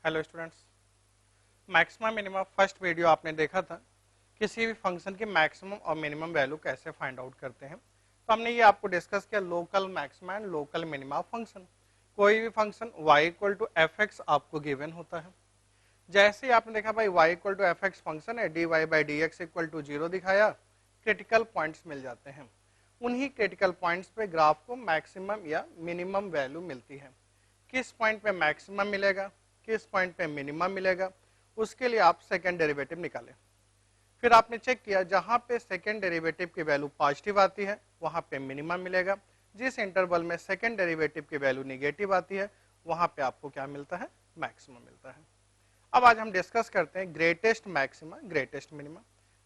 Hello students, maximum minimum first video आपने देखा था। किसी भी फंक्शन की मैक्सिमम और मिनिमम वैल्यू कैसे फाइंड आउट करते हैं, तो हमने ये आपको डिस्कस किया local maxima and local minima function. कोई भी फंक्शन y equal to f x आपको गिवन होता है। जैसे ही आपने देखा भाई y equal to f x function है, d y by d x equal to 0 दिखाया, क्रिटिकल पॉइंट्स मिल जाते हैं। उन्हीं क्रिटिकल पॉइंट्स पे ग्राफ को मैक्सिमम या मिनिमम वैल्यू मिलती है। किस पॉइंट पे मैक्सिमम मिलेगा, किस पॉइंट पे मिनिमम मिलेगा, उसके लिए आप सेकेंड डेरिवेटिव निकालें। फिर आपने चेक किया जहां पे सेकेंड डेरिवेटिव की वैल्यू पॉजिटिव आती है वहां पे मिनिमम मिलेगा। जिस इंटरवल में सेकेंड डेरिवेटिव की वैल्यू नेगेटिव आती है वहां पे आपको क्या मिलता है, मैक्सिमम मिलता है। अब आज हम डिस्कस करते हैं ग्रेटेस्ट मैक्सिमा ग्रेटेस्ट मिनिमा।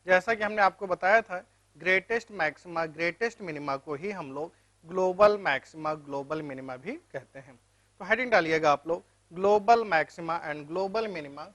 जैसा कि हमने आपको बताया था, ग्रेटेस्ट मैक्सिमा ग्रेटेस्ट मिनिमा को ही हम लोग ग्लोबल मैक्सिमा ग्लोबल मिनिमा भी कहते हैं। तो हेडिंग डालिएगा आप लोग, global maxima and global minima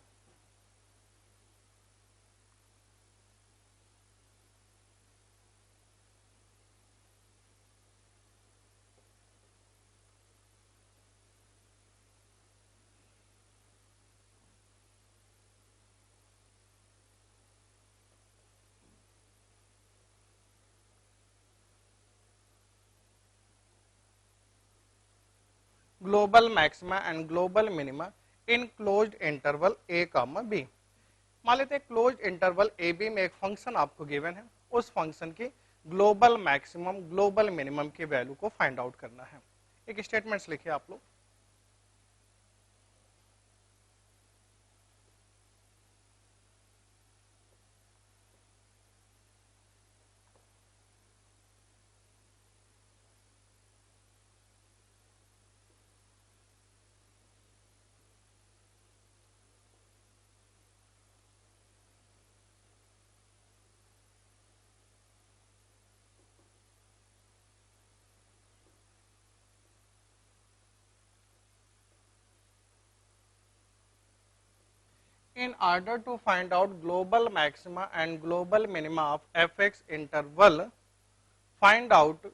global maxima and global minima in closed interval a comma b. मान लेते हैं क्लोज्ड इंटरवल ए बी में एक फंक्शन आपको गिवन है, उस फंक्शन की ग्लोबल मैक्सिमम ग्लोबल मिनिमम की वैल्यू को फाइंड आउट करना है। एक स्टेटमेंट्स लिखिए आप लोग। In order to find out global maxima and global minima of fx interval, find out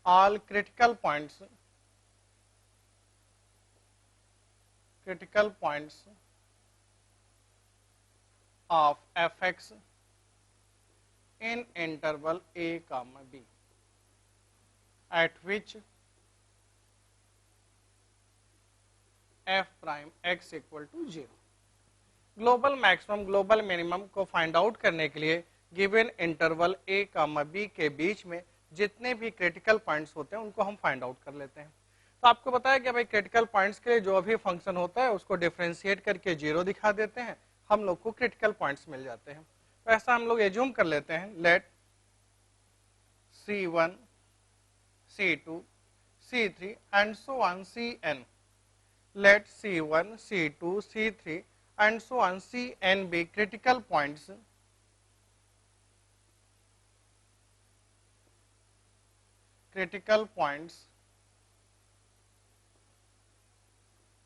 all critical points of fx in interval a comma b at which f prime x equal to 0। Global maximum global minimum को find out करने के लिए given interval a comma b के बीच में जितने भी critical points होते हैं उनको हम फाइंड आउट कर लेते हैं। तो आपको बताया कि भाई क्रिटिकल पॉइंट्स के लिए जो भी फंक्शन होता है उसको डिफरेंशिएट करके 0 दिखा देते हैं, हम लोग को क्रिटिकल पॉइंट्स मिल जाते हैं। तो ऐसा हम लोग एज्यूम कर लेते हैं, late C1 C2 C3 and so on Cn। Let C1 C2 C3 and so on Cn be critical points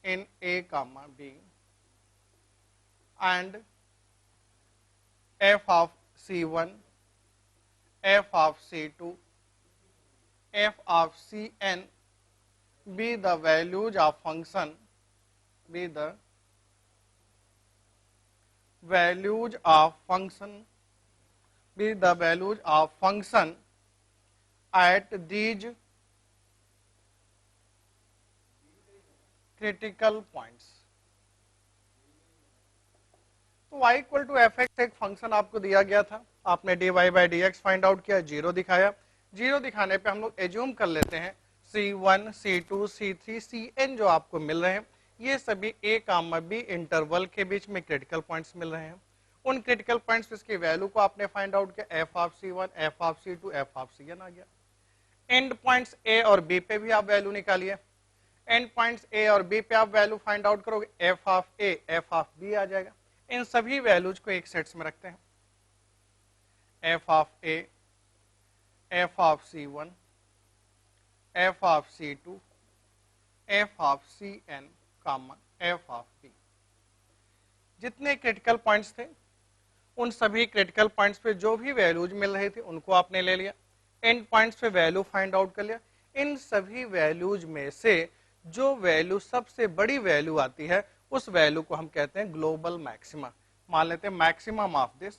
in A comma B, and f of C1 f of C2 f of Cn be the values of function at these critical points। तो y equal to f x एक function आपको दिया गया था, आपने d y by d x find out किया, 0 दिखाया। 0 दिखाने पे हम लोग एज्यूम कर लेते हैं C1 C2 C3 Cn जो आपको मिल रहे हैं ये सभी a कामा b इंटरवल के बीच में क्रिटिकल पॉइंट्स मिल रहे हैं। उन क्रिटिकल पॉइंट्स इसकी वैल्यू को आपने फाइंड आउट किया, f of C1 f of C2 f of Cn आ गया। एंड पॉइंट्स a और b पे भी आप वैल्यू निकालिए। एंड पॉइंट्स a और b पे आप वैल्यू फाइंड आउट करोगे, f of a f of b आ जाएगा। इन सभी वैल्यूज को एक सेट्स में रखते हैं, f of a f of C1 f of C2 f of Cn comma f of b। जितने क्रिटिकल पॉइंट्स थे उन सभी क्रिटिकल पॉइंट्स पे जो भी वैल्यूज मिल रही थी उनको आपने ले लिया। एंड पॉइंट्स पे वैल्यू फाइंड आउट कर लिया। इन सभी वैल्यूज में से जो वैल्यू सबसे बड़ी वैल्यू आती है उस वैल्यू को हम कहते हैं ग्लोबल मैक्सिमा। मान लेते हैं मैक्सिमम ऑफ दिस,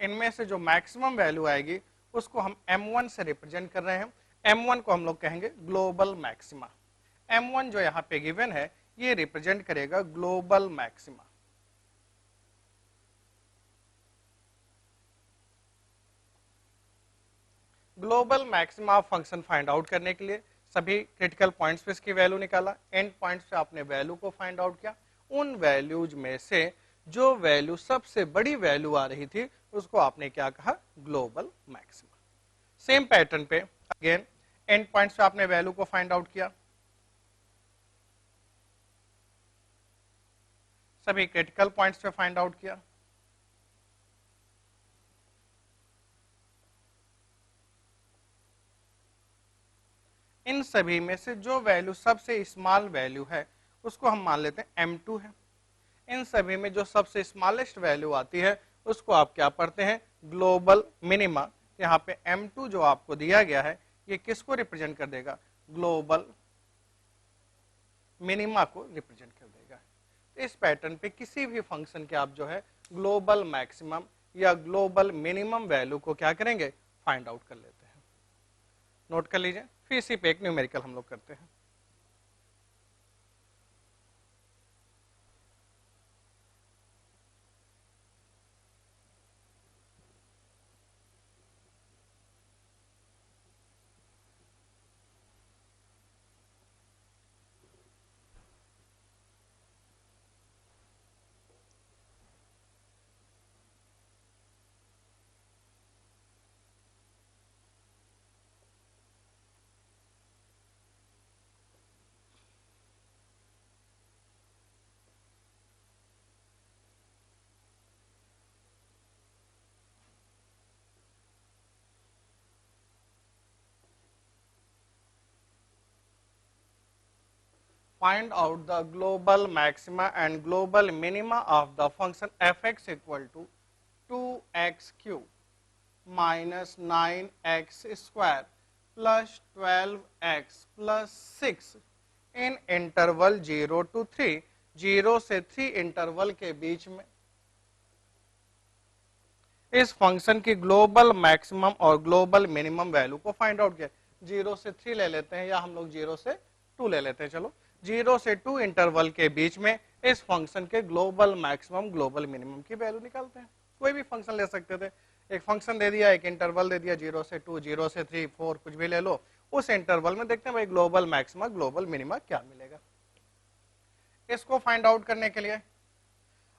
इनमें से जो मैक्सिमम वैल्यू आएगी उसको हम m1 से रिप्रेजेंट कर रहे हैं। m1 को हम लोग कहेंगे ग्लोबल मैक्सिमा। m1 जो यहाँ पे गिवन है ये रिप्रेजेंट करेगा global maxima. Global maxima function find out करने के लिए सभी क्रिटिकल पॉइंट्स पे इसकी वैल्यू निकाला, एंड पॉइंट्स पे आपने वैल्यू को फाइंड आउट किया। उन वैल्यूज में से जो वैल्यू सबसे बड़ी वैल्यू आ रही थी उसको आपने क्या कहा, ग्लोबल मैक्सिमा। सेम पैटर्न पे अगेन एंड पॉइंट्स पे आपने वैल्यू को फाइंड आउट किया, सभी क्रिटिकल पॉइंट्स पे फाइंड आउट किया। इन सभी में से जो वैल्यू सबसे स्मॉल वैल्यू है उसको हम मान लेते हैं m2 है। इन सभी में जो सबसे स्मॉलेस्ट वैल्यू आती है उसको आप क्या पढ़ते हैं, ग्लोबल मिनिमा। यहाँ पे m2 जो आपको दिया गया है ये किसको रिप्रेजेंट कर देगा, ग्लोबल मिनिमा को रिप्रेजेंट कर देगा। इस पैटर्न पे किसी भी फंक्शन के आप जो है ग्लोबल मैक्सिमम या ग्लोबल मिनिमम वैल्यू को क्या करेंगे, फाइंड आउट कर लेते हैं। नोट कर लीजिए, फिर इसी पे एक न्यूमेरिकल हम लोग करते हैं। Find out the global maxima and global minima of the function fx equal to 2x cube minus 9x square plus 12x plus 6 in interval 0 to 3, 0 से 3 इंटरवल के बीच में। इस फंक्शन की ग्लोबल मैक्सिमम और ग्लोबल मिनिमम वैल्यू को find out किया। 0 से 3 ले लेते हैं या हम लोग 0 से 2 ले लेते हैं। चलो 0 से 2 इंटरवल के बीच में इस फंक्शन के ग्लोबल मैक्सिमम ग्लोबल मिनिमम की वैल्यू निकालते हैं। कोई भी फंक्शन ले सकते थे, एक फंक्शन दे दिया, एक इंटरवल दे दिया 0 से 2, 0 से 3, 4 कुछ भी ले लो, उस इंटरवल में देखते हैं भाई ग्लोबल मैक्सिमा ग्लोबल मिनिमा क्या मिलेगा। इसको फाइंड आउट करने के लिए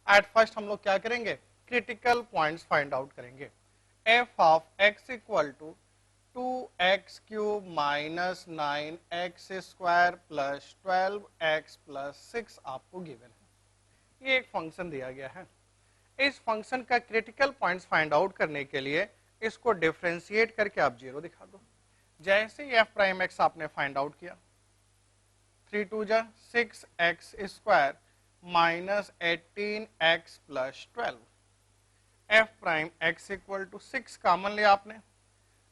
एट फर्स्ट हम लोग क्या करेंगे, क्रिटिकल पॉइंट्स फाइंड आउट करेंगे। f of x equal to 2x cube minus 9x square plus 12x plus 6 आपको गिवन है। ये एक फंक्शन दिया गया है। इस फंक्शन का क्रिटिकल पॉइंट्स फाइंड आउट करने के लिए इसको डिफरेंशिएट करके आप 0 दिखा दो। जैसे ही f प्राइम x आपने फाइंड आउट किया, 3 2 जा 6x square minus 18x plus 12, f prime x equal to 6 common लिया आपने,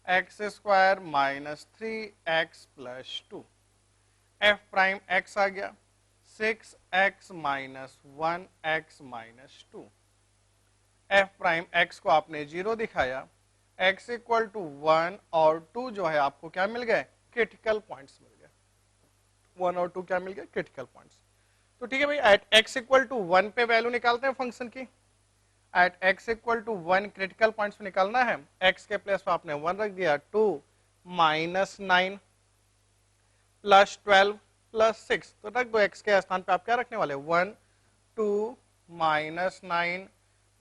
x square minus 3x plus 2, f prime x आ गया 6x minus 1x minus 2, f prime x को आपने 0 दिखाया, x इक्वल टू 1 और 2 जो है आपको क्या मिल गए, क्रिटिकल पॉइंट्स मिल गए। 1 और 2 क्या मिल गए, क्रिटिकल पॉइंट्स। तो ठीक है भाई, एट x इक्वल टू 1 पे वैल्यू निकालते हैं फंक्शन की। At x equal to 1 critical points में निकालना है, x के प्लेस पे आपने 1 रख दिया, 2 माइनस 9 प्लस 12 प्लस 6, तो रख दो x के स्थान पे आप क्या रखने वाले, 1 2 माइनस 9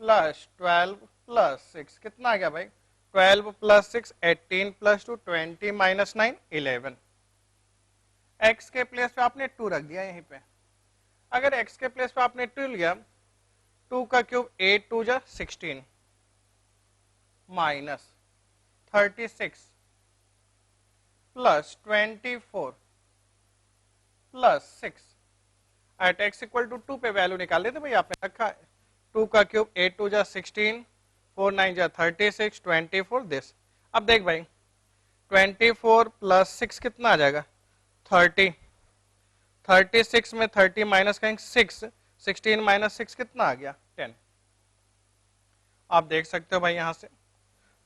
प्लस 12 प्लस 6, कितना आ गया भाई, 12 प्लस 6 18 प्लस 2 20 माइनस 9 11। x के प्लेस पे आपने 2 रख दिया यहीं पे। अगर x के प्लेस पे आपने 2 लिया, 2 का क्यूब 8 2 जा 16 minus 36 plus 24 plus 6, at x equal to 2 पे वैल्यू निकाल लेते भाई, आपने रखा है 2 का क्यूब 8 2 जा 16, 4 9 जा 36, 24 दिस। अब देख भाई 24 प्लस 6 कितना आ जाएगा 30, 36 में 30 माइनस करेंगे 6, 16 माइनस 6 कितना आ गया 10। आप देख सकते हो भाई यहां से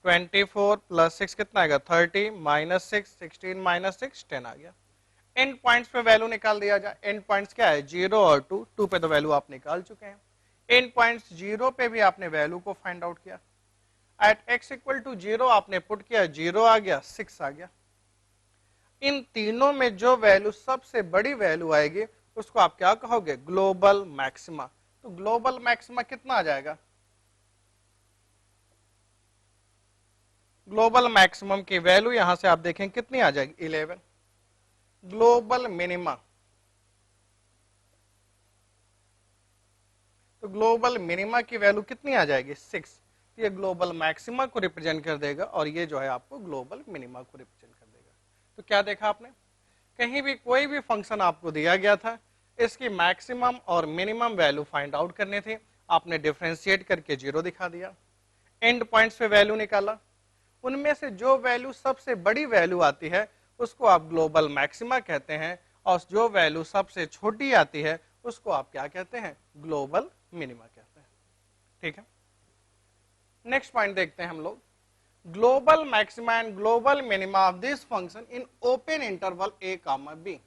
24 प्लस 6 कितना आएगा 30 माइनस 6, 16 माइनस 6 10 आ गया। एंड पॉइंट्स पे वैल्यू निकाल दिया जाए। एंड पॉइंट्स क्या है 0 और 2, 2 पे तो वैल्यू आप निकाल चुके हैं। एंड पॉइंट्स 0 पे भी आपने वैल्यू को फाइंड आउट किया। एट x इक्वल टू 0 आपने पुट किया, 0 आ गया 6 आ गया। इन तीनों में जो वैल्यू सबसे बड़ी वैल्यू आएगी उसको आप क्या कहोगे ग्लोबल मैक्सिमा। तो ग्लोबल मैक्सिमा कितना आ जाएगा, ग्लोबल मैक्सिमम की वैल्यू यहां से आप देखें कितनी आ जाएगी 11। ग्लोबल मिनिमा, तो ग्लोबल मिनिमा की वैल्यू कितनी आ जाएगी 6। ये ग्लोबल मैक्सिमा को रिप्रेजेंट कर देगा और ये जो है आपको ग्लोबल मिनिमा को रिप्रेजेंट कर देगा। तो क्या देखा आपने, कहीं भी कोई भी फंक्शन आपको दिया गया था, इसकी मैक्सिमम और मिनिमम वैल्यू फाइंड आउट करनी थी, आपने डिफरेंशिएट करके 0 दिखा दिया। एंड पॉइंट्स पे वैल्यू निकाला, उनमें से जो वैल्यू सबसे बड़ी वैल्यू आती है उसको आप ग्लोबल मैक्सिमा कहते हैं, और जो वैल्यू सबसे छोटी आती है उसको आप क्या कहते हैं ग्लोबल मिनिमा कहते हैं। ठीक है, नेक्स्ट पॉइंट देखते हैं हम लोग, global maxima and global minima of this function in open interval a comma b।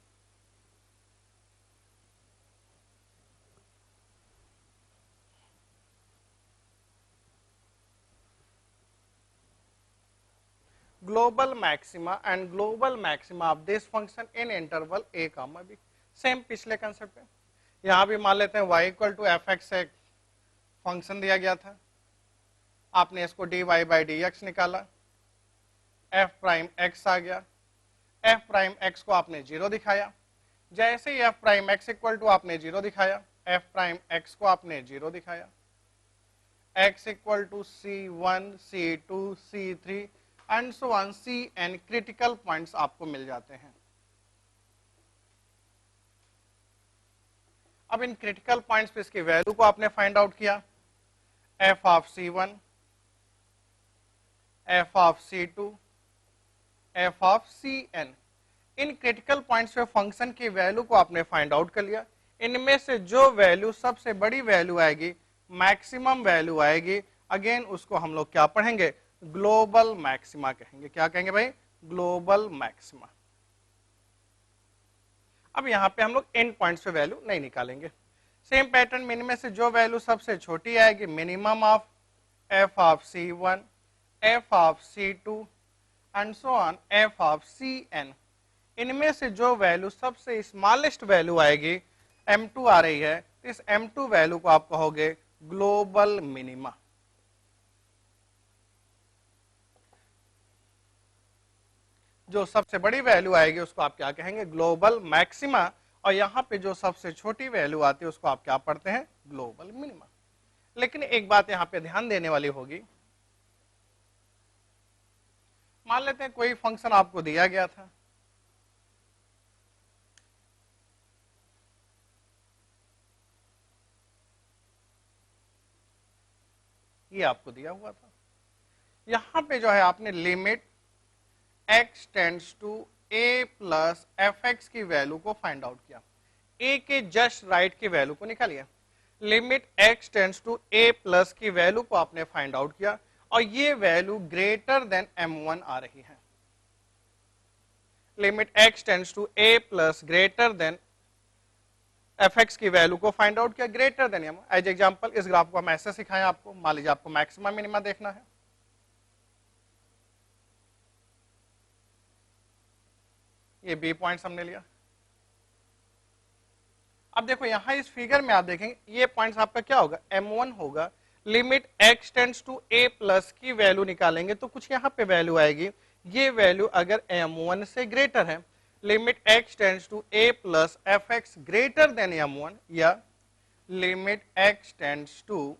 Global maxima and global maxima of this function in interval a comma b। Same पिछले concept है, यहां भी मान लेते हैं y equal to f x एक function दिया गया था, आपने इसको dy बाई डी एक्स निकाला, f प्राइम x आ गया, f प्राइम x को आपने 0 दिखाया। जैसे ही f prime x equal to आपने 0 दिखाया, f प्राइम x को आपने 0 दिखाया, x equal to c1 c2 c3 and so on cn critical points आपको मिल जाते हैं। अब इन क्रिटिकल पॉइंट्स पे इसकी वैल्यू को आपने फाइंड आउट किया, f of c1, f of c2, f of cn। In critical points पे फंक्शन की वैल्यू को आपने फाइंड आउट कर लिया। इनमें से जो वैल्यू सबसे बड़ी वैल्यू आएगी, मैक्सिमम वैल्यू आएगी, अगेन उसको हम लोग क्या पढ़ेंगे ग्लोबल मैक्सिमा कहेंगे। क्या कहेंगे भाई ग्लोबल मैक्सिमा। अब यहां पे हम लोग एंड पॉइंट्स पे वैल्यू नहीं निकालेंगे, सेम पैटर्न में इनमें से जो वैल्यू सबसे छोटी आएगी minimum of f of c1, f of c2 and so on f of cn। इनमें से जो वैल्यू सबसे स्मॉलेस्ट वैल्यू आएगी m2 आ रही है, इस m2 वैल्यू को आप कहोगे ग्लोबल मिनिमा। जो सबसे बड़ी वैल्यू आएगी उसको आप क्या कहेंगे ग्लोबल मैक्सिमा, और यहां पे जो सबसे छोटी वैल्यू आती है उसको आप क्या पढ़ते हैं ग्लोबल मिनिमा। लेकिन एक बात यहां पे ध्यान देने वाली होगी, मान लेते हैं कोई फंक्शन आपको दिया गया था, ये आपको दिया हुआ था, यहां पे जो है आपने limit x tends to a plus f x की वैल्यू को फाइंड आउट किया, a के जस्ट राइट की वैल्यू को निकालिए, limit x tends to a plus की वैल्यू को आपने फाइंड आउट किया और ये वैल्यू ग्रेटर देन m1 आ रही है। Limit x tends to a plus greater than f x की वैल्यू को फाइंड आउट किया greater than m। As example इस ग्राफ को हम ऐसे सिखाएं आपको, मान लीजिए आपको मैक्सिमा मिनिमा देखना है, ये बी पॉइंट्स हमने लिया। अब देखो यहां इस फिगर में आप देखेंगे ये पॉइंट्स आपका क्या होगा m1 होगा। Limit x tends to a plus की वैल्यू निकालेंगे तो कुछ यहां पे वैल्यू आएगी, ये वैल्यू अगर m1 से ग्रेटर है, limit x tends to a plus f x greater than m1, या limit x tends to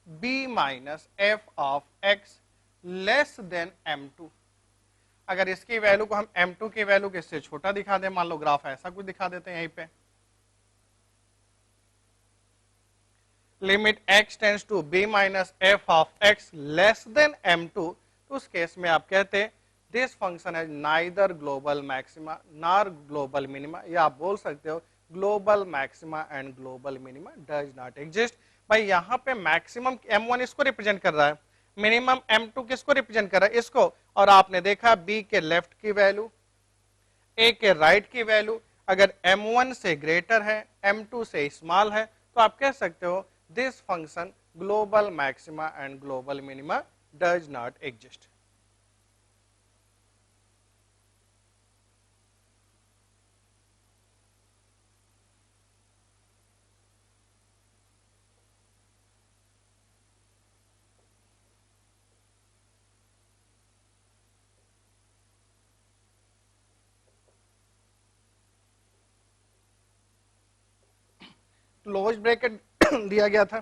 b minus f of x less than m2। अगर इसकी वैल्यू को हम m2 की वैल्यू के इससे छोटा दिखा दें, मान लो ग्राफ ऐसा कुछ दिखा देते हैं यहीं पे, limit x tends to b minus f of x less than m2, तो उस केस में आप कहते दिस फंक्शन है neither global maxima nor global minima, या आप बोल सकते हो global maxima and global minima does not exist. भाई यहाँ पे मैक्सिमम m1 इसको रिप्रेजेंट कर रहा है, मिनिमम m2 किसको रिप्रेजेंट कर रहा है, इसको। और आपने देखा b के लेफ्ट की वैल्यू, a के राइट की वैल्यू अगर m1 से ग्रेटर है, m2 से स्मॉल है, तो आप कह सकते हो this function global maxima and global minima does not exist. Close bracket दिया गया था,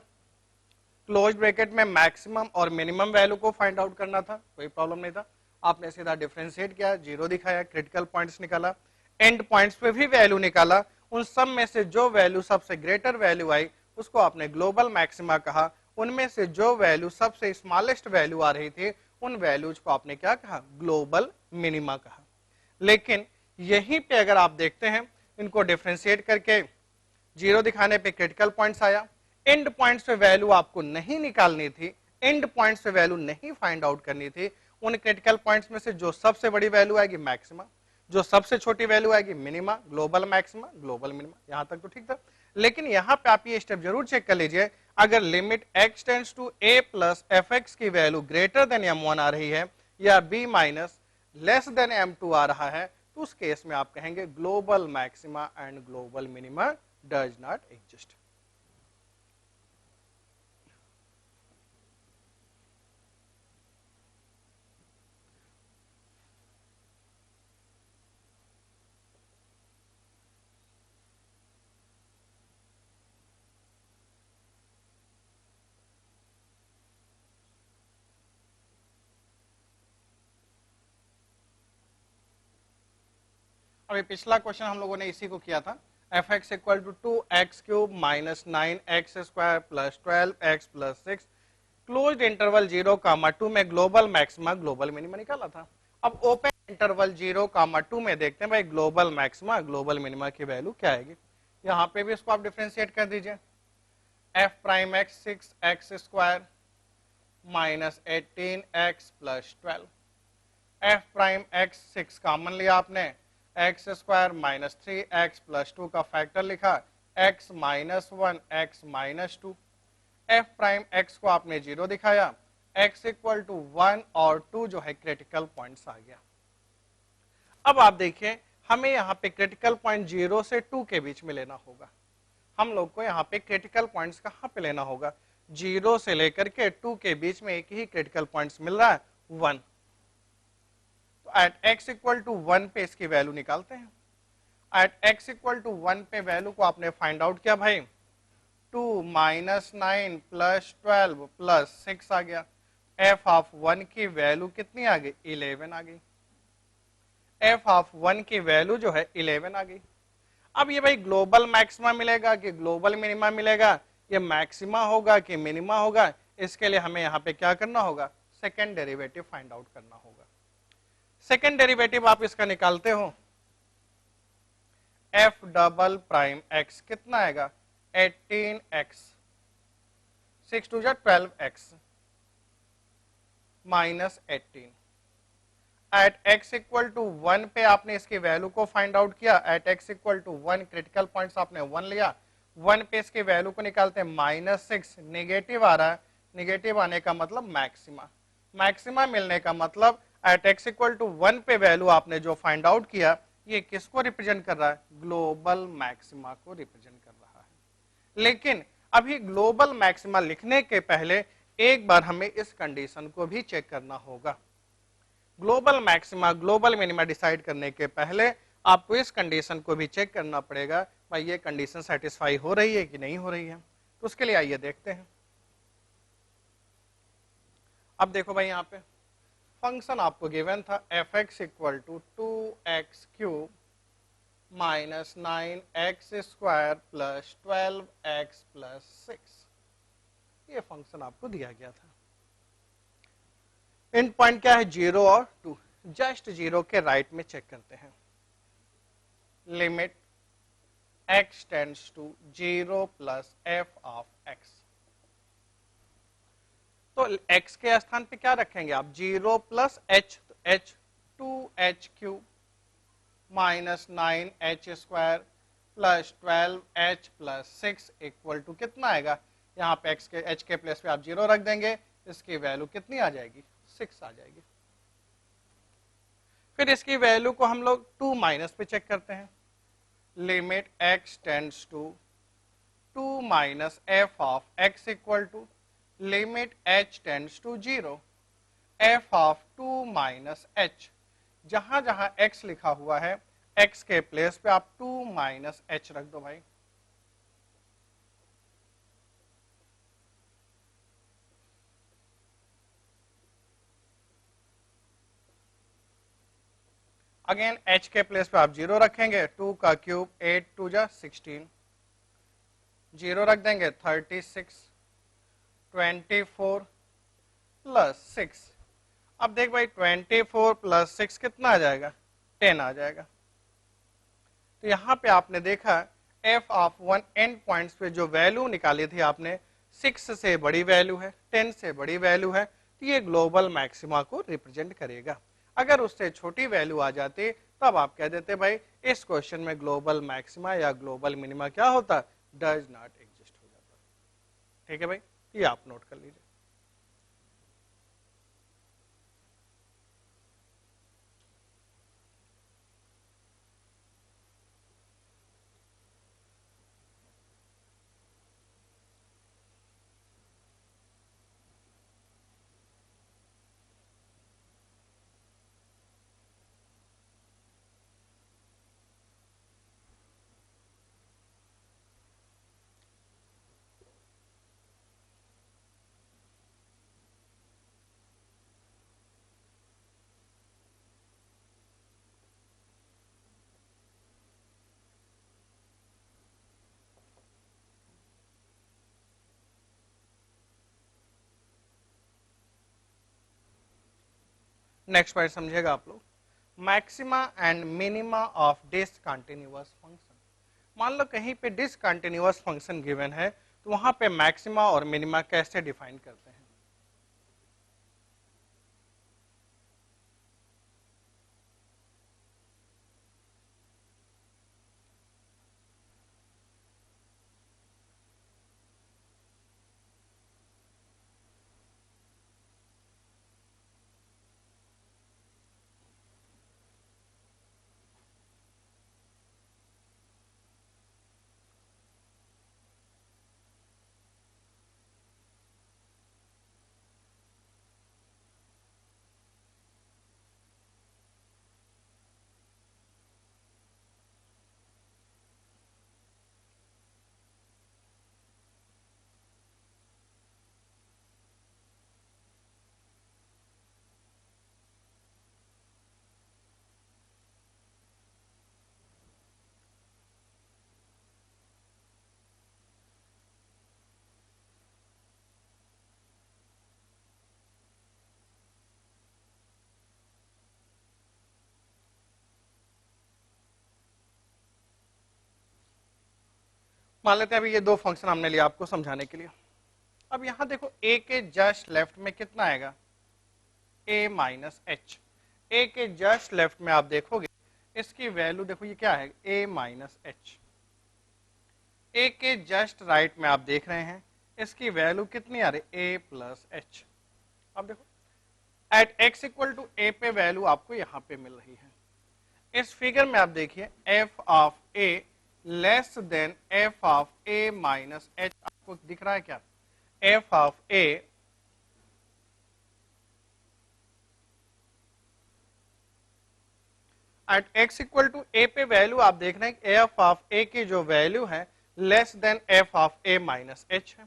क्लोज ब्रैकेट में मैक्सिमम और मिनिमम वैल्यू को फाइंड आउट करना था, कोई प्रॉब्लम नहीं था। आपने सीधा डिफरेंशिएट किया, जीरो दिखाया, क्रिटिकल पॉइंट्स निकाला, एंड पॉइंट्स पे भी वैल्यू निकाला, उन सब में से जो वैल्यू सबसे ग्रेटर वैल्यू आई उसको आपने ग्लोबल मैक्सिमा कहा, उनमें से जो वैल्यू सबसे स्मॉलेस्ट वैल्यू आ रही थी उन वैल्यूज को आपने क्या कहा, ग्लोबल मिनिमा कहा। लेकिन यहीं पे अगर आप देखते हैं, इनको डिफरेंशिएट करके जीरो दिखाने पे क्रिटिकल पॉइंट्स आया, एंड पॉइंट्स पे वैल्यू आपको नहीं निकालनी थी, एंड पॉइंट्स पे वैल्यू नहीं फाइंड आउट करनी थी, उन क्रिटिकल पॉइंट्स में से जो सबसे बड़ी वैल्यू आएगी मैक्सिमा, जो सबसे छोटी वैल्यू आएगी minima, global maxima global minima, यहां तक तो ठीक था। लेकिन यहां पे आप ये स्टेप जरूर चेक कर लीजिए, अगर limit x tends to a plus fx की वैल्यू ग्रेटर देन m1 आ रही है या b minus less than m2 आ रहा है, तो उस केस में आप कहेंगे global maxima and global minima does not exist। अभी पिछला क्वेश्चन हम लोगों ने इसी को किया था, f x equal to 2x³ minus 9x² plus 12x plus 6 closed interval 0, 2 में ग्लोबल मैक्सिमा ग्लोबल मिनिमा निकाला था। अब ओपन इंटरवल 0, 2 में देखते हैं भाई ग्लोबल मैक्सिमा ग्लोबल मिनिमा की वैल्यू क्या आएगी। यहाँ पे भी इसको आप डिफरेंशिएट कर दीजिए, F prime x 6x² minus 18x plus 12, F prime x 6 common लिया आपने, x² माइनस 3x प्लस 2 का फैक्टर लिखा, x minus 1 x minus 2, F prime x को आपने जीरो दिखाया, x इक्वल टू 1 और 2 जो है क्रिटिकल पॉइंट्स आ गया। अब आप देखिए हमें यहाँ पे क्रिटिकल पॉइंट 0 से 2 के बीच में लेना होगा, हम लोग को यहाँ पे क्रिटिकल पॉइंट्स कहाँ पे लेना होगा, 0 से लेकर के 2 के बीच में एक ही क्रिटिकल पॉइंट्स मिल रहा है 1, तो एट x इक्वल टू 1 पे इसकी वैल्यू निकालते हैं। एट x इक्वल टू 1 पे वैल्यू को आपने फाइंड आउट किया भाई, 2 माइनस 9 प्लस 12 प्लस 6 आ गया, एफ ऑफ 1 की वैल्यू कितनी आ गई, 11 आ गई, एफ ऑफ 1 की वैल्यू जो है 11 आ गई। अब ये भाई ग्लोबल मैक्सिमा मिलेगा कि ग्लोबल मिनिमा मिलेगा, ये मैक्सिमा होगा कि मिनिमा होगा, इसके लिए हमें यहाँ पे क्या करना होगा, सेकेंड डेरिवेटिव फाइंड आउट करना होगा। सेकेंड डेरिवेटिव आप इसका निकालते हो, एफ डबल प्राइम एक्स कितना आएगा, 18x, 6 2 12x minus 18, at x equal to 1 पे आपने इसकी वैल्यू को फाइंड आउट किया, at x equal to 1 critical points आपने 1 लिया, 1 पे इसकी वैल्यू को निकालते हैं, माइनस 6 नेगेटिव आ रहा है, नेगेटिव आने का मतलब मैक्सिमा, मैक्सिमा मिलने का मतलब एट x इक्वल टू 1 पे वैल्यू आपने जो फाइंड आउट किया ये किसको रिप्रेजेंट कर रहा है, ग्लोबल मैक्सिमा को रिप्रेजेंट कर रहा है। लेकिन अभी ग्लोबल मैक्सिमा लिखने के पहले एक बार हमें इस कंडीशन को भी चेक करना होगा। Global maxima global minima decide करने के पहले आपको इस कंडीशन को भी चेक करना पड़ेगा, भाई ये कंडीशन सेटिस्फाई हो रही है कि नहीं हो रही है। तो उसके लिए आइए देखते हैं। अब देखो भाई यहाँ पे फंक्शन आपको गिवन था f x equal to 2x³ minus 9x² plus 12x plus 6, ये फंक्शन आपको दिया गया था। एंड पॉइंट क्या है, 0 और 2, जस्ट जीरो के राइट में चेक करते हैं। Limit x tends to 0 plus f of x। तो x के स्थान पे क्या रखेंगे आप? 0 प्लस h, तो h 2h cube minus 9h square plus 12h plus 6 equal to कितना आएगा? यहाँ पे x के h के प्लेस पे आप 0 रख देंगे, इसकी वैल्यू कितनी आ जाएगी? 6 आ जाएगी। फिर इसकी वैल्यू को हम लोग 2 माइनस पे चेक करते हैं। Limit x tends to 2 minus f of x equal to limit h tends to 0 f of 2 minus h। जहां जहां x लिखा हुआ है x के प्लेस पे आप 2 माइनस h रख दो भाई। अगेन h के प्लेस पे आप 0 रखेंगे, 2 का क्यूब 8 2 जा 16, 0 रख देंगे 36, 24 प्लस 6। अब देख भाई 24 प्लस 6 कितना आ जाएगा? 10 आ जाएगा। तो यहां पे आपने देखा f ऑफ 1 एंड पॉइंट्स पे जो वैल्यू निकाली थी आपने, 6 से बड़ी वैल्यू है, 10 से बड़ी वैल्यू है, तो ये ग्लोबल मैक्सिमा को रिप्रेजेंट करेगा। अगर उससे छोटी वैल्यू आ जाती तब आप कह देते भाई इस क्वेश्चन में ग्लोबल मैक्सिमा या ग्लोबल मिनिमा क्या होता? डज नॉट एग्जिस्ट हो जाता। ठीक है भाई, ये आप नोट कर लीजिए। नेक्स्ट पॉइंट समझिएगा आप लोग, maxima and minima of discontinuous function. मान लो कहीं पे डिसकंटिन्यूअस फंक्शन गिवन है, तो वहां पे मैक्सिमा और मिनिमा कैसे डिफाइन करते हैं? मान लेते हैं अभी ये दो फंक्शन हमने लिया आपको समझाने के लिए। अब यहां देखो a के जस्ट लेफ्ट में कितना आएगा? a minus H. ए के जस्ट लेफ्ट में आप देखोगे इसकी वैल्यू देखो ये क्या है? a minus H. ए के जस्ट राइट में आप देख रहे हैं इसकी वैल्यू कितनी आ रही? a plus h. अब देखो at x equal to a पे वैल्यू आपको यहां पे मिल रही है। इस फिगर में आप देखिए f of a less than f of a minus h. आपको दिख रहा है क्या? f of a at x equal to a पे वैल्यू आप देख रहे हैं f ऑफ a की जो वैल्यू है less than f of a minus h है।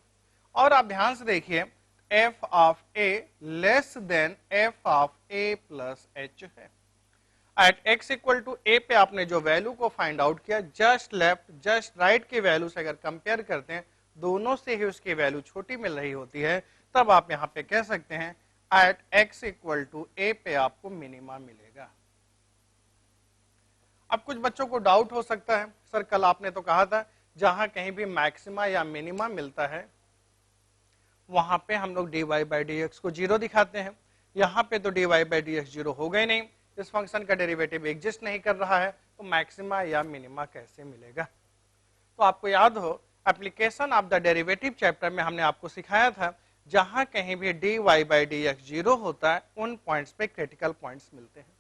और आप ध्यान से देखिए f of a less than f of a plus h है। At x equal to a पे आपने जो वैल्यू को फाइंड आउट किया, जस्ट लेफ्ट जस्ट राइट की वैल्यू से अगर कंपेयर करते हैं दोनों से ही उसकी वैल्यू छोटी मिल रही होती है, तब आप यहाँ पे कह सकते हैं at x equal to a पे आपको मिनिमा मिलेगा। अब कुछ बच्चों को डाउट हो सकता है, सर कल आपने तो कहा था जहां कहीं भी मैक्सिमा या मिनिमा मिलता है वहां पे हम लोग dy बाई डी एक्स को जीरो दिखाते हैं। यहाँ पे तो dy by d x zero होगा ही नहीं, इस फंक्शन का डेरिवेटिव एग्जिस्ट नहीं कर रहा है, तो मैक्सिमा या मिनिमा कैसे मिलेगा। तो आपको याद हो application of the derivative chapter में हमने आपको सिखाया था जहां कहीं भी dy by d x zero होता है उन पॉइंट्स पे क्रिटिकल पॉइंट्स मिलते हैं।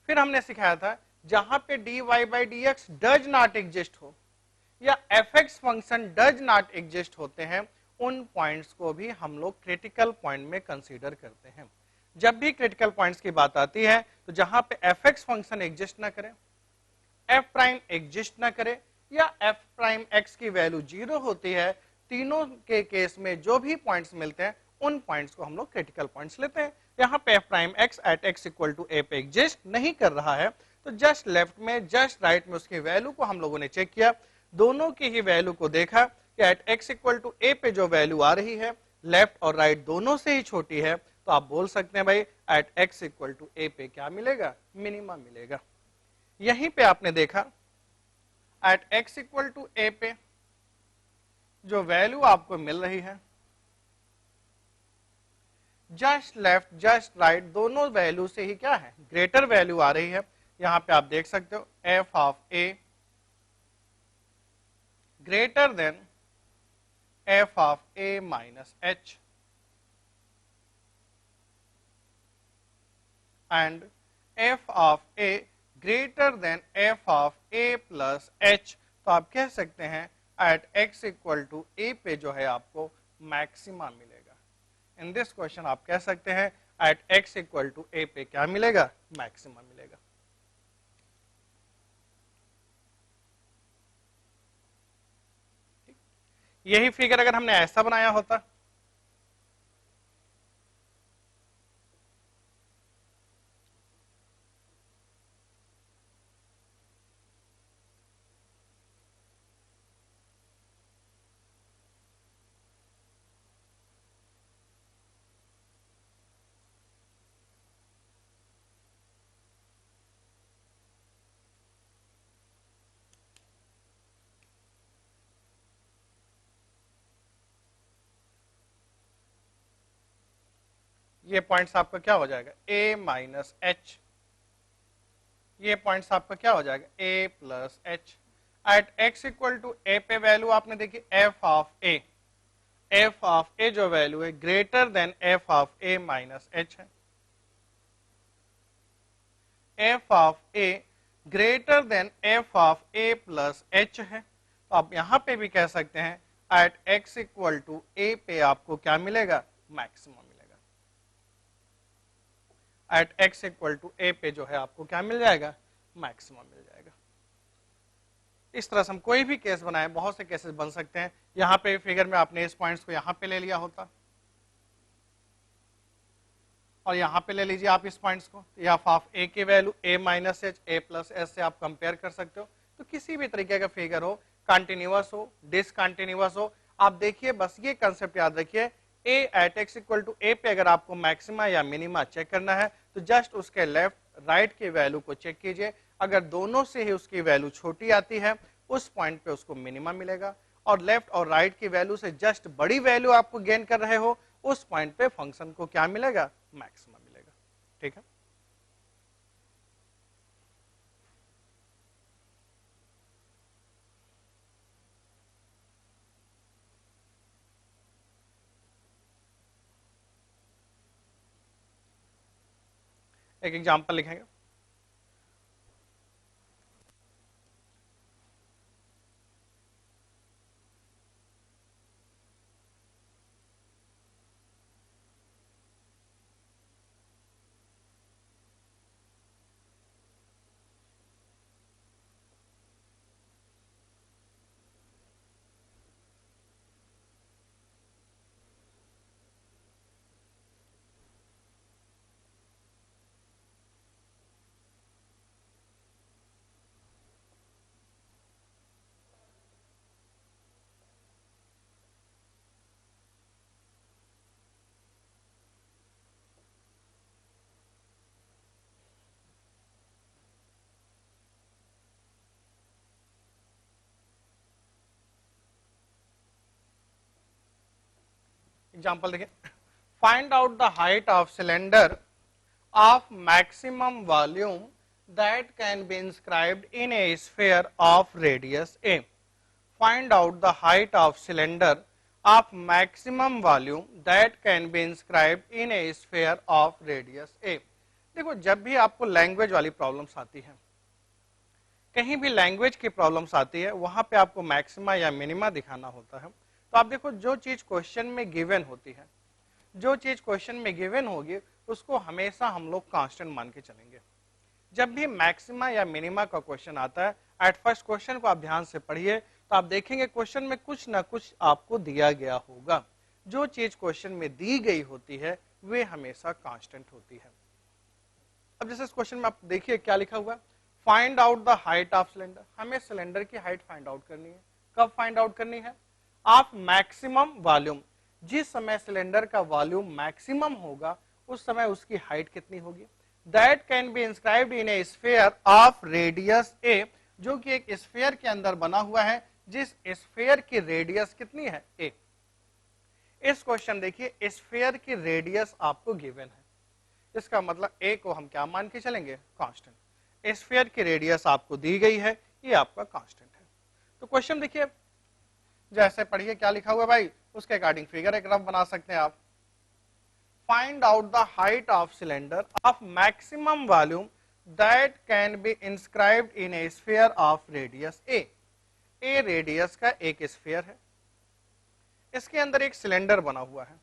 फिर हमने सिखाया था जहां पे dy by d x does not exist हो या fx function does not exist होते हैं उन पॉइंट्स को भी हम लोग क्रिटिकल पॉइंट में कंसीडर करते हैं। जब भी क्रिटिकल पॉइंट्स की बात आती है तो जहां पे fx फंक्शन एग्जिस्ट ना करे, f प्राइम एग्जिस्ट ना करे या f प्राइम x की वैल्यू जीरो होती है, तीनों के केस में जो भी पॉइंट्स मिलते हैं उन पॉइंट्स को हम लोग क्रिटिकल पॉइंट्स लेते हैं। यहाँ पे f prime x at x equal to a पे एग्जिस्ट नहीं कर रहा है, तो जस्ट लेफ्ट में जस्ट राइट में उसकी वैल्यू को हम लोगों ने चेक किया, दोनों की ही वैल्यू को देखा कि at x equal to a पे जो वैल्यू आ रही है लेफ्ट और राइट दोनों से ही छोटी है, तो आप बोल सकते हैं भाई at x equal to a पे क्या मिलेगा, मिनिमम मिलेगा। यहीं पे आपने देखा at x equal to a पे जो वैल्यू आपको मिल रही है जस्ट लेफ्ट जस्ट राइट दोनों वैल्यू से ही क्या है, ग्रेटर वैल्यू आ रही है। यहां पे आप देख सकते हो f of a greater than f of a minus h and f of a greater than f of a plus h। तो आप कह सकते हैं at x equal to a पे जो है आपको मैक्सिमा मिलेगा। इन दिस क्वेश्चन आप कह सकते हैं at x equal to a पे क्या मिलेगा, मैक्सिमा मिलेगा। यही फिगर अगर हमने ऐसा बनाया होता ये पॉइंट्स आपका क्या हो जाएगा a माइनस एच, ये पॉइंट्स आपका क्या हो जाएगा a plus h. At x equal to a पे वैल्यू आपने देखी f of a, f of a जो वैल्यू है greater than f of a minus h है, f of a greater than f of a plus h है। तो आप यहां पे भी कह सकते हैं at x equal to a पे आपको क्या मिलेगा, मैक्सिमम मिलेगा। At x equal to a पे जो है आपको क्या मिल जाएगा, मैक्सिमम मिल जाएगा। इस तरह से हम कोई भी केस बनाए, बहुत से केसेस बन सकते हैं। यहां पे फिगर में आपने इस पॉइंट्स को यहां पे ले लिया होता और यहां पे ले लीजिए आप इस पॉइंट्स को, एफ ऑफ ए की value a minus H a plus H से आप कंपेयर कर सकते हो। तो किसी भी तरीके का फिगर हो, कंटिन्यूअस हो डिसकंटिन्यूअस हो, आप देखिए बस ये कंसेप्ट याद रखिए, a at x equal to a पे अगर आपको मैक्सिमा या मिनिमा चेक करना है तो जस्ट उसके लेफ्ट राइट की वैल्यू को चेक कीजिए, अगर दोनों से ही उसकी वैल्यू छोटी आती है उस पॉइंट पे उसको मिनिमा मिलेगा, और लेफ्ट और राइट की वैल्यू से जस्ट बड़ी वैल्यू आपको गेन कर रहे हो उस पॉइंट पे फंक्शन को क्या मिलेगा, मैक्सिमा मिलेगा। ठीक है, एक एग्जांपल लिखेंगे। एग्जाम्पल देखिए, find out the height of cylinder of maximum volume that can be inscribed in a sphere of radius a. Find out the height of cylinder of maximum volume that can be inscribed in a sphere of radius a. देखो जब भी आपको language वाली problems आती है, कहीं भी language की प्रॉब्लम्स आती है, वहां पे आपको मैक्सिमा या मिनिमा दिखाना होता है। तो आप देखो जो चीज क्वेश्चन में गिवन होती है, जो चीज क्वेश्चन में गिवन होगी उसको हमेशा हम लोग कांस्टेंट मान के चलेंगे। जब भी मैक्सिमा या मिनिमा का क्वेश्चन आता है, एट फर्स्ट क्वेश्चन को आप ध्यान से पढ़िए तो आप देखेंगे क्वेश्चन में कुछ ना कुछ आपको दिया गया होगा। जो चीज क्वेश्चन में दी गई होती है वे हमेशा कांस्टेंट होती है। अब जैसे इस क्वेश्चन में आप देखिए क्या लिखा हुआ, find out the height of cylinder. हमें सिलेंडर की हाइट फाइंड आउट करनी है। कब फाइंड आउट करनी है? Of maximum volume. जिस समय सिलेंडर का वॉल्यूम मैक्सिमम होगा उस समय उसकी हाइट कितनी होगी। That can be inscribed in a sphere of radius a, जो कि एक स्फीयर के अंदर बना हुआ है जिस स्फीयर की रेडियस कितनी है, ए। इस क्वेश्चन देखिए स्फीयर की रेडियस आपको गिवन है, इसका मतलब ए को हम क्या मान के चलेंगे, कांस्टेंट। स्फीयर की रेडियस आपको दी गई है, ये आपका कांस्टेंट है। तो क्वेश्चन देखिए जैसे पढ़िए क्या लिखा हुआ है भाई, उसके अकॉर्डिंग फिगर एक रफ बना सकते हैं आप। Find out the height of cylinder of maximum volume that can be inscribed in a sphere of radius a. A radius का एक स्फीयर है, इसके अंदर एक सिलेंडर बना हुआ है।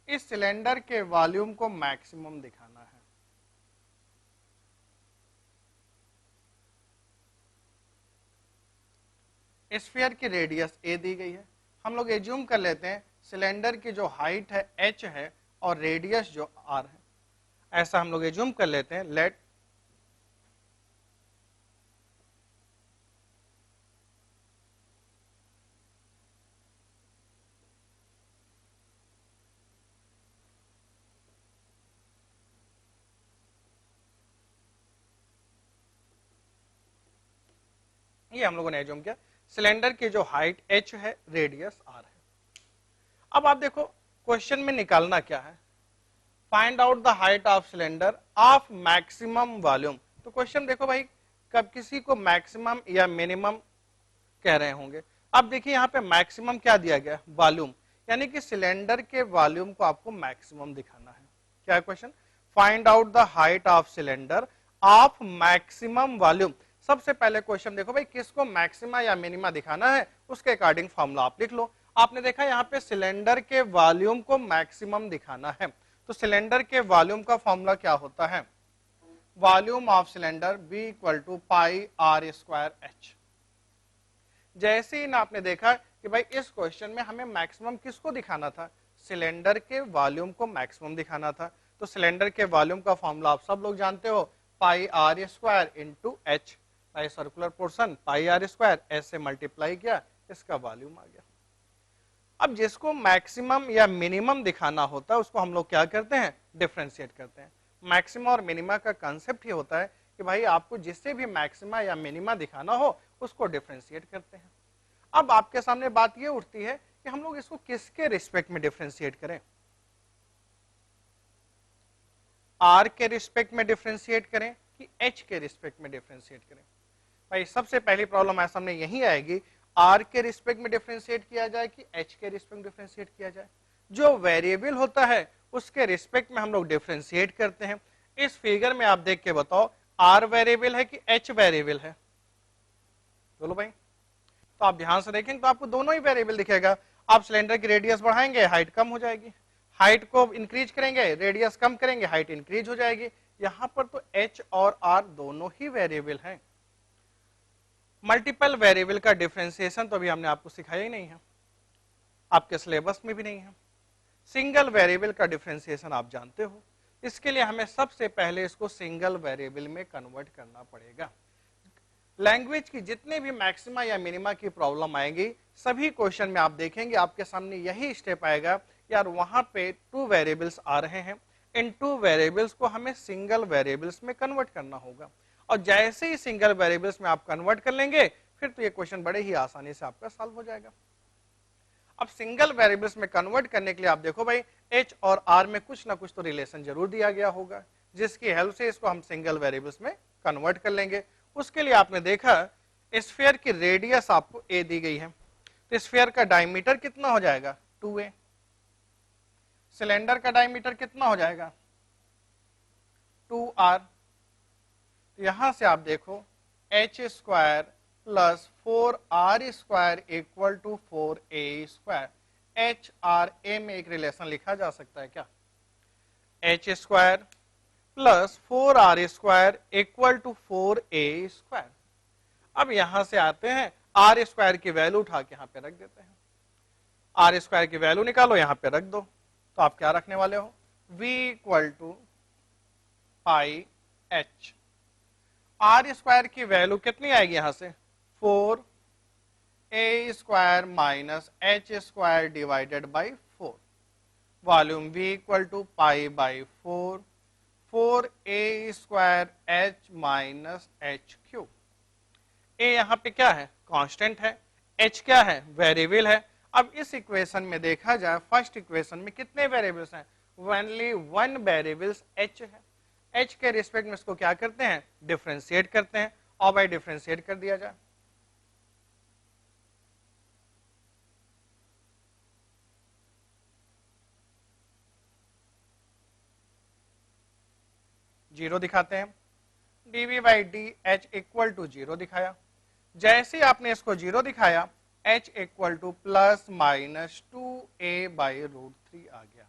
इस सिलेंडर के वॉल्यूम को मैक्सिमम दिखाना है। स्फीयर की रेडियस a दी गई है। हम लोग एज्यूम कर लेते हैं सिलेंडर की जो हाइट है h है और रेडियस जो r है, ऐसा हम लोग एज्यूम कर लेते हैं। लेट ये हम लोगों ने एज्यूम किया सिलेंडर की जो हाइट h है, रेडियस r है। अब आप देखो क्वेश्चन में निकालना क्या है, find out the height of cylinder of maximum volume. तो क्वेश्चन देखो भाई कब किसी को मैक्सिमम या मिनिमम कह रहे होंगे। अब देखिए यहाँ पे मैक्सिमम क्या दिया गया, वॉल्यूम, यानी कि सिलेंडर के वॉल्यूम को आपको मैक्सिमम दिखाना है। क्या है question, find out the height of cylinder of maximum volume. सबसे पहले क्वेश्चन देखो भाई किसको मैक्सिमा या मिनिमा दिखाना है, उसके अकॉर्डिंग फॉर्मूला आप लिख लो। आपने देखा यहाँ पे सिलेंडर के वॉल्यूम को मैक्सिमम दिखाना है, तो सिलेंडर के वॉल्यूम का फॉर्मूला क्या होता है, volume of cylinder V equal to pi r square h. जैसे ही ना आपने देखा कि भाई इस क्वेश्चन में हमें मैक्सिमम किसको दिखाना था, सिलेंडर के वॉल्यूम को मैक्सिमम दिखाना था। तो सिलेंडर के वॉल्यूम का फॉर्मूला आप सब लोग जानते हो, pi r square into h, pi circular portion pi r square, h से मल्टीप्लाई किया, इसका वॉल्यूम आ गया। अब जिसको मैक्सिमम या मिनिमम दिखाना होता है उसको हम लोग क्या करते हैं, डिफरेंशिएट करते हैं। मैक्सिमा और मिनिमा का कंसेप्ट ही होता है कि भाई आपको जिससे भी मैक्सिमा या मिनिमा दिखाना हो उसको डिफरेंशिएट करते हैं। अब आपके सामने बात ये उठती है कि हम लोग इसको किसके रिस्पेक्ट में डिफरेंशिएट करें, आर के रिस्पेक्ट में डिफरेंशिएट करें कि एच के रिस्पेक्ट में डिफरेंशिएट करें। भाई सबसे पहली प्रॉब्लम हमारे सामने यही आएगी, आर के रिस्पेक्ट में डिफरेंशिएट किया जाए कि एच के रिस्पेक्ट में डिफरेंशिएट किया जाए। जो वेरिएबल होता है उसके रिस्पेक्ट में हम लोग डिफरेंशिएट करते हैं। इस फिगर में आप देख के बताओ आर वेरिएबल है कि एच वेरिएबल है, बोलो भाई। तो आप ध्यान से देखेंगे तो आपको दोनों ही वेरिएबल दिखेगा। आप सिलेंडर की रेडियस बढ़ाएंगे हाइट कम हो जाएगी, हाइट को इंक्रीज करेंगे रेडियस कम करेंगे हाइट इंक्रीज हो जाएगी। यहां पर तो एच और आर दोनों ही वेरिएबल हैं। मल्टीपल वेरिएबल का डिफरेंशिएशन तो अभी हमने आपको सिखाया ही नहीं है, आपके सिलेबस में भी नहीं है। सिंगल वेरिएबल का डिफरेंशिएशन आप जानते हो, इसके लिए हमें सबसे पहले इसको सिंगल वेरिएबल में कन्वर्ट करना पड़ेगा। लैंग्वेज की जितने भी मैक्सिमा या मिनिमा की प्रॉब्लम आएगी सभी क्वेश्चन में आप देखेंगे आपके सामने यही स्टेप आएगा, यार वहां पे 2 वेरिएबल्स आ रहे हैं, इन 2 वेरिएबल्स को हमें सिंगल वेरिएबल्स में कन्वर्ट करना होगा। और जैसे ही सिंगल वेरिएबल्स में आप कन्वर्ट कर लेंगे फिर तो ये क्वेश्चन बड़े ही आसानी से आपका सॉल्व हो जाएगा। अब सिंगल वेरिएबल्स में कन्वर्ट करने के लिए आप देखो भाई एच और आर में कुछ ना कुछ तो रिलेशन जरूर दिया गया होगा, जिसकी हेल्प से इसको हम सिंगल वेरिएबल्स में कन्वर्ट कर लेंगे। उसके लिए आपने देखा स्फीयर की रेडियस आपको ए दी गई है, तो स्फीयर का डायमीटर कितना हो जाएगा 2a, सिलेंडर का डायमीटर कितना हो जाएगा 2r। यहां से आप देखो h square plus 4r square equal to 4a square. H r a में एक रिलेशन लिखा जा सकता है क्या, h square plus 4r square equal to 4a square. अब यहां से आते हैं आर स्क्वायर की वैल्यू उठा के यहां पे रख देते हैं, आर स्क्वायर की वैल्यू निकालो यहां पे रख दो, तो आप क्या रखने वाले हो v equal to pi h. R square की वैल्यू कितनी आएगी यहां से 4a square minus h square divided by 4, volume v equal to pi by 4, 4a square h minus h cube. ए यहां पे क्या है कांस्टेंट है, एच क्या है वेरिएबल है। अब इस इक्वेशन में देखा जाए फर्स्ट इक्वेशन में कितने वेरिएबल्स हैं, ओनली वन वेरिएबल्स एच है। एच के रिस्पेक्ट में इसको क्या करते हैं डिफरेंशिएट करते हैं, और बाई डिफरेंशिएट कर दिया जाए जीरो दिखाते हैं, dv by d h equal to zero दिखाया। जैसे आपने इसको जीरो दिखाया h equal to plus minus 2a by root 3 आ गया।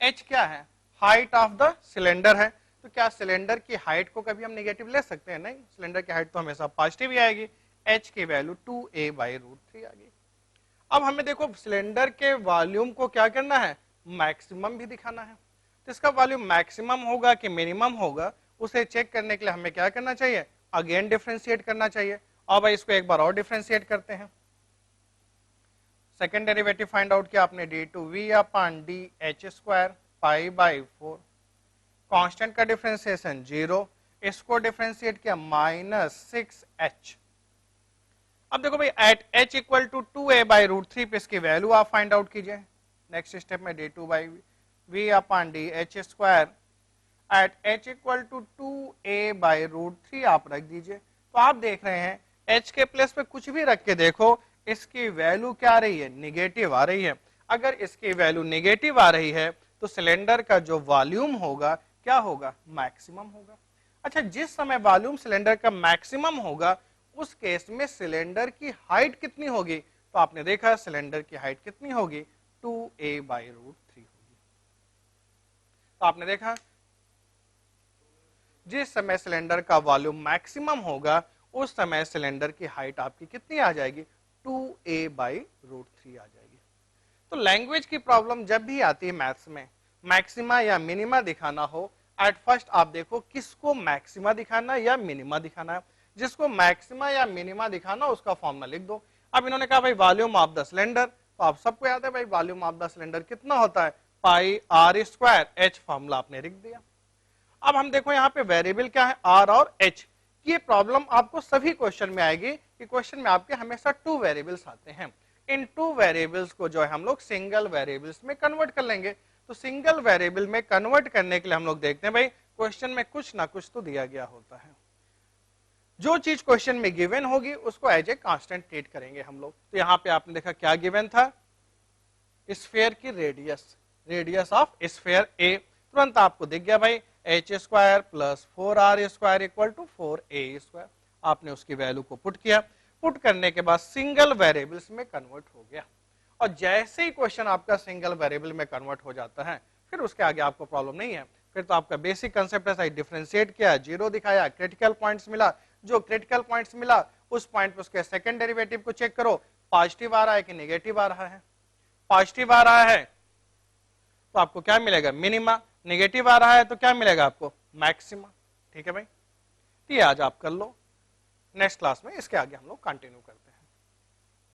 h क्या है हाइट ऑफ द सिलेंडर है, तो क्या सिलेंडर की हाइट को कभी हम नेगेटिव ले सकते हैं, नहीं, सिलेंडर की हाइट तो हमेशा पॉजिटिव ही आएगी। h की वैल्यू 2a बाई रूट 3 आ गई। अब हमें देखो सिलेंडर के वॉल्यूम को क्या करना है मैक्सिमम भी दिखाना है, तो इसका वॉल्यूम मैक्सिमम होगा कि मिनिमम होगा, उसे चेक करने के लिए हमें क्या करना चाहिए अगेन डिफरेंशिएट करना चाहिए। अब भाई इसको एक बार और डिफरेंशिएट करते हैं, सेकेंड डेरिवेटिव फाइंड आउट किया आपने d two v upon d h square pi by 4, constant का डिफरेंशिएशन 0, इसको डिफरेंशिएट किया माइनस 6h। अब देखो भाई एट h equal to 2a by root 3 पे इसकी वैल्यू आप फाइंड आउट कीजिए। नेक्स्ट स्टेप में d two by v upon d h square at h equal to 2a by root 3 आप रख दीजिए। तो आप देख रहे हैं h के प्लेस पे कुछ भी रख के देखो इसकी वैल्यू क्या आ रही है निगेटिव आ रही है। अगर इसकी वैल्यू निगेटिव आ रही है तो सिलेंडर का जो वॉल्यूम होगा क्या होगा मैक्सिमम होगा। अच्छा जिस समय वॉल्यूम सिलेंडर का मैक्सिमम होगा उस केस में सिलेंडर की हाइट कितनी होगी, तो आपने देखा सिलेंडर की हाइट कितनी होगी 2a बाई रूट 3 होगी। तो आपने देखा जिस समय सिलेंडर का वॉल्यूम मैक्सिमम होगा उस समय सिलेंडर की हाइट आपकी कितनी आ जाएगी 2a बाई रूट 3 आ जाएगी। तो लैंग्वेज की प्रॉब्लम जब भी आती है मैथ्स में मैक्सिमा या मिनिमा दिखाना हो, एट फर्स्ट आप देखो किसको मैक्सिमा दिखाना या मिनिमा दिखाना है। जिसको मैक्सिमा या मिनिमा दिखाना उसका फॉर्मूला लिख दो। अब इन्होंने कहा भाई वॉल्यूम ऑफ द सिलेंडर, तो आप सबको याद है भाई वॉल्यूम ऑफ द सिलेंडर कितना होता है पाई आर स्क्वायर एच, फॉर्मूला आपने लिख दिया। अब हम देखो यहाँ पे वेरिएबल क्या है आर और एच। ये प्रॉब्लम आपको सभी क्वेश्चन में आएगी कि क्वेश्चन में आपके हमेशा 2 वेरिएबल्स आते हैं। इन 2 वेरिएबल्स को जो है हम लोग सिंगल वेरिएबल्स में कन्वर्ट कर लेंगे। तो सिंगल वेरिएबल में कन्वर्ट करने के लिए हम लोग देखते हैं भाई क्वेश्चन में कुछ ना कुछ तो दिया गया होता है। जो चीज क्वेश्चन में गिवन होगी उसको एज ए कांस्टेंट ट्रीट करेंगे हम लोग। तो यहाँ पे आपने देखा क्या गिवन था स्फीयर की radius, radius of sphere a. तुरंत आपको दिख गया भाई h square plus 4r square equal to 4a square. आपने उसकी वैल्यू को पुट किया, पुट करने के बाद सिंगल वेरिएबल्स में कन्वर्ट हो गया। और जैसे ही क्वेश्चन आपका सिंगल वेरिएबल में कन्वर्ट हो जाता है फिर उसके आगे आपको प्रॉब्लम नहीं है। फिर तो आपका बेसिक कंसेप्ट है डिफरेंशिएट किया, जीरो दिखाया, क्रिटिकल पॉइंट्स मिला, जो क्रिटिकल पॉइंट्स मिला उस पॉइंट पे उसके सेकंड डेरिवेटिव को चेक करो पॉजिटिव आ रहा है कि नेगेटिव आ रहा है। पॉजिटिव आ रहा है तो आपको क्या मिलेगा मिनिमा, नेगेटिव आ रहा है तो क्या मिलेगा आपको मैक्सिमा। ठीक है भाई, तो ये आज आप कर लो, नेक्स्ट क्लास में इसके आगे हम लोग कंटिन्यू करते हैं।